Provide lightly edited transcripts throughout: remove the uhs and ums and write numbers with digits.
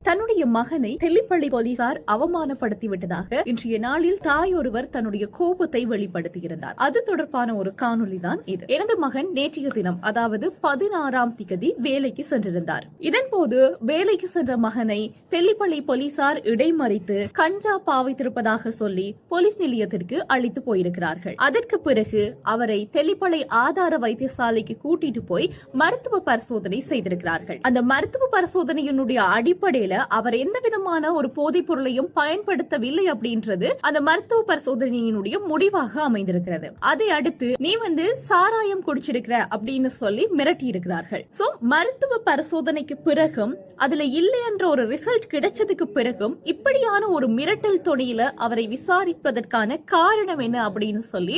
தன்னுடைய மகனை தெல்லிப்பள்ளி போலீசார் அவமானப்படுத்தி விட்டதாக இன்றைய நாளில் தாய் ஒருவர் தன்னுடைய கோபத்தை வெளிப்படுத்தியிருந்தார். அது தொடர்பான ஒரு காணொலி தான் இது. எனது மகன் நேற்றைய தினம், அதாவது 16ஆம் திகதி வேலைக்கு சென்றிருந்தார். இதன்போது வேலைக்கு சென்ற மகனை தெல்லிப்பள்ளி போலீசார் இடைமறித்து கஞ்சா பாவித்திருப்பதாக சொல்லி போலீஸ் நிலையத்திற்கு அழைத்து போயிருக்கிறார்கள். அதற்கு பிறகு அவரை தெல்லிப்பள்ளி ஆதார வைத்தியசாலைக்கு கூட்டிட்டு போய் மருத்துவ பரிசோதனை செய்திருக்கிறார்கள். அந்த மருத்துவ பரிசோதனையினுடைய அடிப்படையில் அவர் எந்த விதமான ஒரு போதைப் பொருளையும் பயன்படுத்தவில்லை அப்படின்றது அந்த மருத்துவ பரிசோதனையினுடைய முடிவாக அமைந்திருக்கிறது. அதை அடுத்து நீ சாராயம் குடிச்சிருக்கிற அப்படின்னு சொல்லி மிரட்டி இருக்கிறார்கள். சோ மருத்துவ பரிசோதனைக்கு பிறகும் அதுல இல்லை என்ற ஒரு ரிசல்ட் கிடைச்சதுக்கு பிறகும் இப்படியான ஒரு மிரட்டல் தொனியில அவரை விசாரிப்பதற்கான காரணம் என்ன அப்படின்னு சொல்லி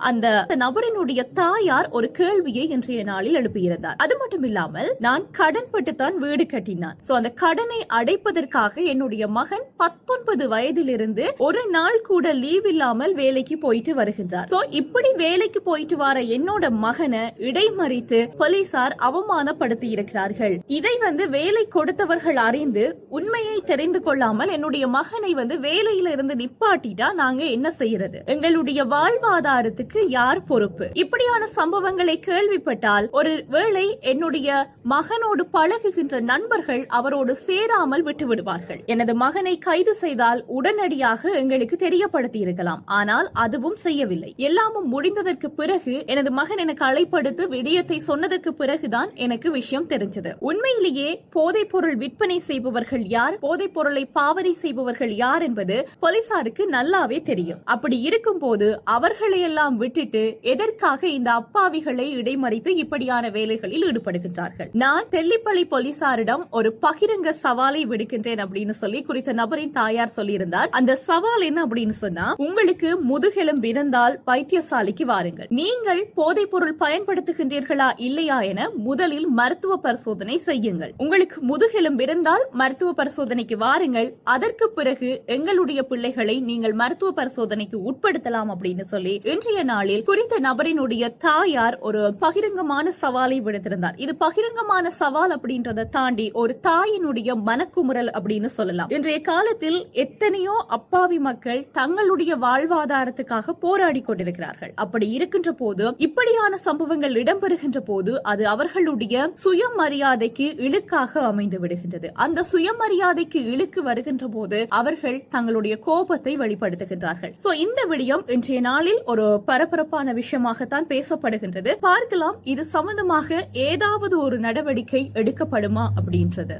அந்த நபரினுடைய தாயார் ஒரு கேள்வியை இன்றைய நாளில் எழுப்பியிருந்தார். அது மட்டும் இல்லாமல், நான் கடன் பட்டுத்தான் வீடு கட்டினான். சோ அந்த கடனை அடைப்பதற்காக என்னுடைய மகன் 19 வயதிலிருந்து ஒரு நாள் கூட லீவ் இல்லாமல் வேலைக்கு போயிட்டு வருகின்றார். சோ இப்படி வேலைக்கு போயிட்டு வர என்னோட மகனை இடைமறித்து போலீசார் அவமானப்படுத்தி இருக்கிறார்கள். இதை வேலை கொடுத்தவர்கள் அறிந்து உண்மையை தெரிந்து கொள்ளாமல் என்னுடைய மகனை வேலையில இருந்து நிப்பாட்டிட்டா நாங்க என்ன செய்யறது? எங்களுடைய வாழ்வாதாரத்துக்கு யார் பொறுப்பு? இப்படியான சம்பவங்களை கேள்விப்பட்டால் ஒரு வேளை என்னுடைய மகனோடு பழகுகின்ற நண்பர்கள் அவரோடு சேராமல் விட்டு விடுவார்கள். எனது மகனை கைது செய்தால் உடனடியாக எங்களுக்கு தெரியப்படுத்தி இருக்கலாம். ஆனால் அதுவும் செய்யவில்லை. எல்லாமும் முடிந்ததற்கு பிறகு எனது மகன் எனக்கு அழைப்படுத்து விடயத்தை சொன்னதற்கு பிறகுதான் எனக்கு விஷயம் தெரிஞ்சது. உண்மையிலேயே போதைப் பொருள் விற்பனை செய்பவர்கள் யார், போதைப் பொருளை பாவனை செய்பவர்கள் யார் என்பது போலீசாருக்கு நல்லாவே தெரியும். அப்படி இருக்கும் போது அவர்களையெல்லாம் விட்டுட்டு எதற்காக இந்த அப்பாவிகளை இடைமறித்து இப்படியான வேலைகளில் ஈடுபடுகின்றார்கள்? நான் தெல்லிப்பள்ளி போலீசாரிடம் ஒரு பகிரங்க சவாலை விடுக்கின்றேன் அப்படின்னு சொல்லி குறித்த நபரின் தாயார் சொல்லியிருந்தார். அந்த சவால் என்ன அப்படின்னு சொன்னா, உங்களுக்கு முதுகெலும்பு இருந்தால் வைத்தியசாலைக்கு வாருங்கள். நீங்கள் போதைப் பொருள் பயன்படுத்துகின்றீர்களா இல்லையா என முதலில் மருத்துவ பரிசோதனை செய்யுங்கள். உங்களுக்கு முதுகெலும்பு இருந்தால் மருத்துவ பரிசோதனைக்கு வாருங்கள். அதற்கு பிறகு எங்களுடைய பிள்ளைகளை நீங்கள் மருத்துவ பரிசோதனைக்கு உட்படுத்தலாம் அப்படின்னு சொல்லி இன்றைய நாளில் குறித்த நபரினுடைய தாயார் ஒரு பகிரங்கமான சவாலை விடுத்திருந்தார். இது பகிரங்கமான சவால் அப்படின்றத தாண்டி ஒரு தாயினுடைய மனக்குமுறல் அப்படின்னு சொல்லலாம். இன்றைய காலத்தில் எத்தனையோ அப்பாவி மக்கள் தங்களுடைய வாழ்வாதாரத்துக்காக போராடி கொண்டிருக்கிறார்கள். அப்படி இருக்கின்ற போது இப்படியான சம்பவங்கள் இடம்பெறுகின்ற போது அது அவர்களுடைய சுயமரியாதைக்கு இழுக்காக அமைந்து விடுகின்றது. அந்த சுயமரியாதைக்கு இழுக்கு வருகின்ற போது அவர்கள் தங்களுடைய கோபத்தை வெளிப்படுத்துகின்றார்கள். சோ இந்த விடயம் இன்றைய நாளில் ஒரு பரபரப்பான விஷயமாகத்தான் பேசப்படுகின்றது. பார்க்கலாம் இது சம்பந்தமாக ஏதாவது ஒரு நடவடிக்கை எடுக்கப்படுமா அப்படின்றது.